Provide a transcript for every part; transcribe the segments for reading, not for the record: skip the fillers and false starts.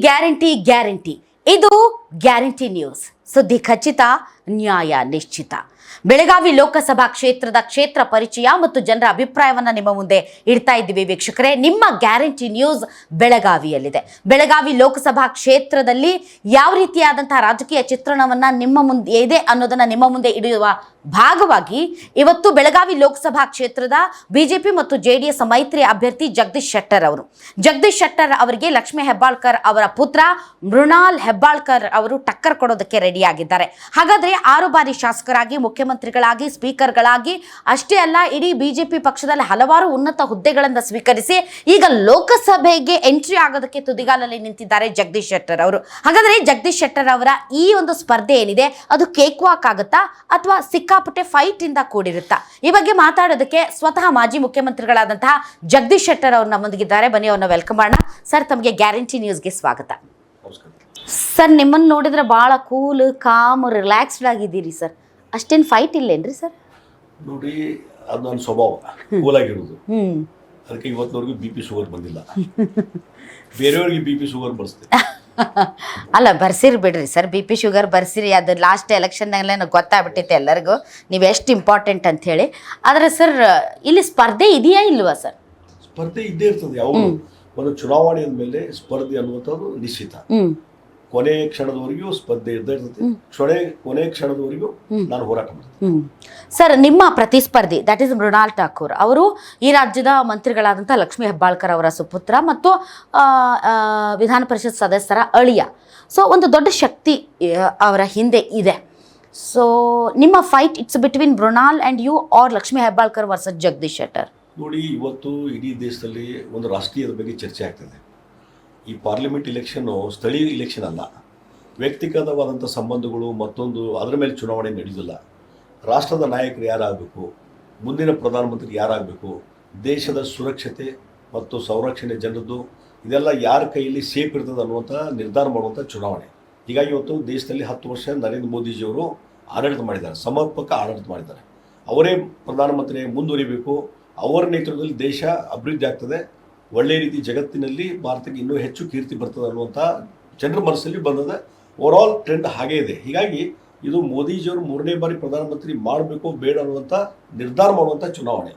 Guarantee guarantee ಇದು guarantee news. ಸುದ್ದಿ ಖಚಿತ, ನ್ಯಾಯ ನಿಶ್ಚಿತ. ಬೆಳಗಾವಿ ಲೋಕಸಭಾ ಕ್ಷೇತ್ರದ ಕ್ಷೇತ್ರ ಪರಿಚಯ ಮತ್ತು ಜನರ ಅಭಿಪ್ರಾಯವನ್ನು ನಿಮ್ಮ ಮುಂದೆ ಇಡ್ತಾ ಇದ್ದೀವಿ ವೀಕ್ಷಕರೇ. ನಿಮ್ಮ ಗ್ಯಾರಂಟಿ ನ್ಯೂಸ್ ಬೆಳಗಾವಿಯಲ್ಲಿದೆ. ಬೆಳಗಾವಿ ಲೋಕಸಭಾ ಕ್ಷೇತ್ರದಲ್ಲಿ ಯಾವ ರೀತಿಯಾದಂತಹ ರಾಜಕೀಯ ಚಿತ್ರಣವನ್ನು ನಿಮ್ಮ ಮುಂದೆ ಇದೆ ಅನ್ನೋದನ್ನು ನಿಮ್ಮ ಮುಂದೆ ಇಡುವ ಭಾಗವಾಗಿ ಇವತ್ತು ಬೆಳಗಾವಿ ಲೋಕಸಭಾ ಕ್ಷೇತ್ರದ ಬಿಜೆಪಿ ಮತ್ತು ಜೆಡಿಎಸ್ ಮೈತ್ರಿ ಅಭ್ಯರ್ಥಿ ಜಗದೀಶ್ ಶೆಟ್ಟರ್ ಅವರಿಗೆ ಲಕ್ಷ್ಮೀ ಹೆಬ್ಬಾಳ್ಕರ್ ಅವರ ಪುತ್ರ ಮೃಣಾಲ್ ಹೆಬ್ಬಾಳ್ಕರ್ ಅವರು ಟಕ್ಕರ್ ಕೊಡೋದಕ್ಕೆ ರೆಡಿಯಾಗಿದ್ದಾರೆ. ಹಾಗಾದ್ರೆ 6 ಬಾರಿ ಶಾಸಕರಾಗಿ, ಮುಖ್ಯಮಂತ್ರಿಗಳಾಗಿ, ಸ್ಪೀಕರ್ಗಳಾಗಿ ಅಷ್ಟೇ ಅಲ್ಲ, ಇಡೀ ಬಿಜೆಪಿ ಪಕ್ಷದಲ್ಲಿ ಹಲವಾರು ಉನ್ನತ ಹುದ್ದೆಗಳನ್ನು ಸ್ವೀಕರಿಸಿ ಈಗ ಲೋಕಸಭೆಗೆ ಎಂಟ್ರಿ ಆಗೋದಕ್ಕೆ ತುದಿಗಾಲಲ್ಲಿ ನಿಂತಿದ್ದಾರೆ ಜಗದೀಶ್ ಶೆಟ್ಟರ್ ಅವರು. ಹಾಗಾದ್ರೆ ಜಗದೀಶ್ ಶೆಟ್ಟರ್ ಅವರ ಈ ಒಂದು ಸ್ಪರ್ಧೆ ಏನಿದೆ ಅದು ಕೇಕ್ ವಾಕ್ ಆಗುತ್ತಾ ಅಥವಾ ಸಿಕ್ಕಾಪಟ್ಟೆ ಫೈಟ್ ಇಂದ ಕೂಡಿರುತ್ತಾ? ಈ ಬಗ್ಗೆ ಮಾತಾಡೋದಕ್ಕೆ ಸ್ವತಃ ಮಾಜಿ ಮುಖ್ಯಮಂತ್ರಿಗಳಾದಂತಹ ಜಗದೀಶ್ ಶೆಟ್ಟರ್ ಅವರು ನಮ್ಮೊಂದಿಗಿದ್ದಾರೆ. ಬನ್ನಿ, ಅವ್ರನ್ನ ವೆಲ್ಕಮ್ ಮಾಡೋಣ. ಸರ್, ತಮಗೆ ಗ್ಯಾರಂಟಿ ನ್ಯೂಸ್ಗೆ ಸ್ವಾಗತ. ಸರ್, ನಿಮ್ಮನ್ನು ನೋಡಿದ್ರೆ ಭಾಳ ಕೂಲ್, ಕಾಮ್, ರಿಲ್ಯಾಕ್ಸ್ಡ್ ಆಗಿದ್ದೀರಿ ಸರ್. ಅಷ್ಟೇನು ಫೈಟ್ ಇಲ್ಲೇನ್ರಿ ಸರ್? ನೋಡಿ, ಅದು ನನ್ನ ಸ್ವಭಾವ, ಕೂಲ್ ಆಗಿರೋದು. ಅದಕ್ಕೆ ಇವತ್ತಿನವರೆಗೂ BP ಶುಗರ್ ಬಂದಿಲ್ಲ. ಬೇರೆಯವ್ರಿಗೆ BP ಶುಗರ್ ಬರ್ಸ್ತೀವಿ. ಅಲ್ಲ, ಬರ್ಸಿರಿ ಬಿಡ್ರಿ ಸರ್, BP ಶುಗರ್ ಬರ್ಸಿರಿ. ಅದು ಲಾಸ್ಟ್ ಎಲೆಕ್ಷನ್ನಲ್ಲೇ ಗೊತ್ತಾಗ್ಬಿಟ್ಟಿತ್ತು ಎಲ್ಲರಿಗೂ ನೀವು ಎಷ್ಟು ಇಂಪಾರ್ಟೆಂಟ್ ಅಂತ ಹೇಳಿ. ಆದರೆ ಸರ್, ಇಲ್ಲಿ ಸ್ಪರ್ಧೆ ಇದೆಯಾ ಇಲ್ವಾ ಸರ್? ಸ್ಪರ್ಧೆ ಇದ್ದೇ ಇರ್ತದೆ. ಯಾವ ಒಂದು ಚುನಾವಣೆ ಅಂದಮೇಲೆ ಸ್ಪರ್ಧೆ ಅನ್ನುವಂಥದ್ದು ನಿಶ್ಚಿತ. ಕೊನೆ ಕ್ಷಣದವರೆಗೂ ಸ್ಪರ್ಧೆ ಇದ್ದೇ ಇರ್ತದೆ. ಕೊನೆ ಕ್ಷಣದವರೆಗೂ ನಾನು ಹೋರಾಟ ಮಾಡ್ತೀನಿ. ಸರ್, ನಿಮ್ಮ ಪ್ರತಿಸ್ಪರ್ಧಿ ದಟ್ ಈಸ್ ಮೃಣಾಲ್ ಠಾಕೂರ್ ಅವರು ಈ ರಾಜ್ಯದ ಮಂತ್ರಿಗಳಾದಂಥ ಲಕ್ಷ್ಮೀ ಹೆಬ್ಬಾಳ್ಕರ್ ಅವರ ಸುಪುತ್ರ ಮತ್ತು ವಿಧಾನ ಪರಿಷತ್ ಸದಸ್ಯರ ಅಳಿಯ. ಸೊ ಒಂದು ದೊಡ್ಡ ಶಕ್ತಿ ಅವರ ಹಿಂದೆ ಇದೆ. ಸೊ ನಿಮ್ಮ fight it's between Mrinal and you are Lakshmi Hebbalkar versus Jagadish Shettar? ನೋಡಿ, ಇವತ್ತು ಇಡೀ ದೇಶದಲ್ಲಿ ಒಂದು ರಾಷ್ಟ್ರೀಯದ ಬಗ್ಗೆ ಚರ್ಚೆ ಆಗ್ತದೆ. ಈ ಪಾರ್ಲಿಮೆಂಟ್ ಇಲೆಕ್ಷನ್ನು ಸ್ಥಳೀಯ ಇಲೆಕ್ಷನ್ ಅಲ್ಲ. ವ್ಯಕ್ತಿಗತವಾದಂಥ ಸಂಬಂಧಗಳು ಮತ್ತೊಂದು ಅದರ ಮೇಲೆ ಚುನಾವಣೆ ನಡೆಯೋದಿಲ್ಲ. ರಾಷ್ಟ್ರದ ನಾಯಕರು ಯಾರಾಗಬೇಕು, ಮುಂದಿನ ಪ್ರಧಾನಮಂತ್ರಿ ಯಾರಾಗಬೇಕು, ದೇಶದ ಸುರಕ್ಷತೆ ಮತ್ತು ಸಂರಕ್ಷಣೆ ಜನರದ್ದು ಇದೆಲ್ಲ ಯಾರ ಕೈಯಲ್ಲಿ ಸೇಫ್ ಇರ್ತದೆ ಅನ್ನುವಂಥ ನಿರ್ಧಾರ ಮಾಡುವಂಥ ಚುನಾವಣೆ. ಹೀಗಾಗಿ ಇವತ್ತು ದೇಶದಲ್ಲಿ 10 ವರ್ಷ ನರೇಂದ್ರ ಮೋದಿಜಿಯವರು ಆಡಳಿತ ಮಾಡಿದ್ದಾರೆ, ಸಮರ್ಪಕ ಆಡಳಿತ ಮಾಡಿದ್ದಾರೆ. ಅವರೇ ಪ್ರಧಾನಮಂತ್ರಿ ಮುಂದುವರಿಬೇಕು. ಅವರ ನೇತೃತ್ವದಲ್ಲಿ ದೇಶ ಅಭಿವೃದ್ಧಿ ಆಗ್ತದೆ. ಒಳ್ಳೆಯ ರೀತಿ ಜಗತ್ತಿನಲ್ಲಿ ಭಾರತಕ್ಕೆ ಇನ್ನೂ ಹೆಚ್ಚು ಕೀರ್ತಿ ಬರ್ತದೆ ಅನ್ನುವಂಥ ಜನರ ಮನಸ್ಸಲ್ಲಿ ಬಂದದ. ಓವರಾಲ್ ಟ್ರೆಂಡ್ ಹಾಗೇ ಇದೆ. ಹೀಗಾಗಿ ಇದು ಮೋದಿಜಿಯವರು 3ನೇ ಬಾರಿ ಪ್ರಧಾನಮಂತ್ರಿ ಮಾಡಬೇಕು ಬೇಡ ಅನ್ನುವಂಥ ನಿರ್ಧಾರ ಮಾಡುವಂಥ ಚುನಾವಣೆ.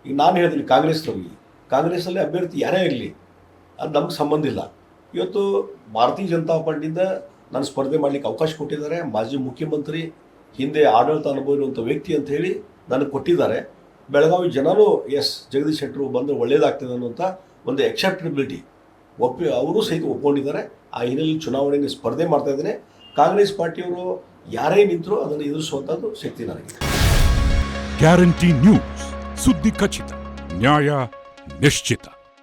ಈಗ ನಾನು ಹೇಳ್ತೀನಿ ಕಾಂಗ್ರೆಸ್ಸಲ್ಲಿ ಅಭ್ಯರ್ಥಿ ಯಾರೇ ಇರಲಿ, ಅದು ನಮ್ಗೆ ಸಂಬಂಧ ಇಲ್ಲ. ಇವತ್ತು ಭಾರತೀಯ ಜನತಾ ಪಾರ್ಟಿಯಿಂದ ನಾನು ಸ್ಪರ್ಧೆ ಮಾಡಲಿಕ್ಕೆ ಅವಕಾಶ ಕೊಟ್ಟಿದ್ದಾರೆ. ಮಾಜಿ ಮುಖ್ಯಮಂತ್ರಿ, ಹಿಂದೆ ಆಡಳಿತ ಅನುಭವ ಇರುವಂಥ ವ್ಯಕ್ತಿ ಅಂತ ಹೇಳಿ ನನಗೆ ಕೊಟ್ಟಿದ್ದಾರೆ. ಬೆಳಗಾವಿ ಜನರು ಜಗದೀಶ್ ಶೆಟ್ಟರು ಬಂದರೆ ಒಳ್ಳೆಯದಾಗ್ತದೆ ಅನ್ನುವಂಥ ಒಂದು ಎಕ್ಸೆಪ್ಟಬಿಲಿಟಿ ಅವರು ಸಹಿತ ಒಪ್ಕೊಂಡಿದ್ದಾರೆ. ಆ ಹಿನ್ನೆಲೆಯಲ್ಲಿ ಚುನಾವಣೆಗೆ ಸ್ಪರ್ಧೆ ಮಾಡ್ತಾ ಇದ್ದೇನೆ. ಕಾಂಗ್ರೆಸ್ ಪಾರ್ಟಿಯವರು ಯಾರೇ ನಿಂತರೂ ಅದನ್ನು ಎದುರಿಸುವಂಥದ್ದು ಶಕ್ತಿ ನನಗೆ. ಗ್ಯಾರಂಟಿ ನ್ಯೂಸ್, ಸುದ್ದಿ ಖಚಿತ, ನ್ಯಾಯ ನಿಶ್ಚಿತ.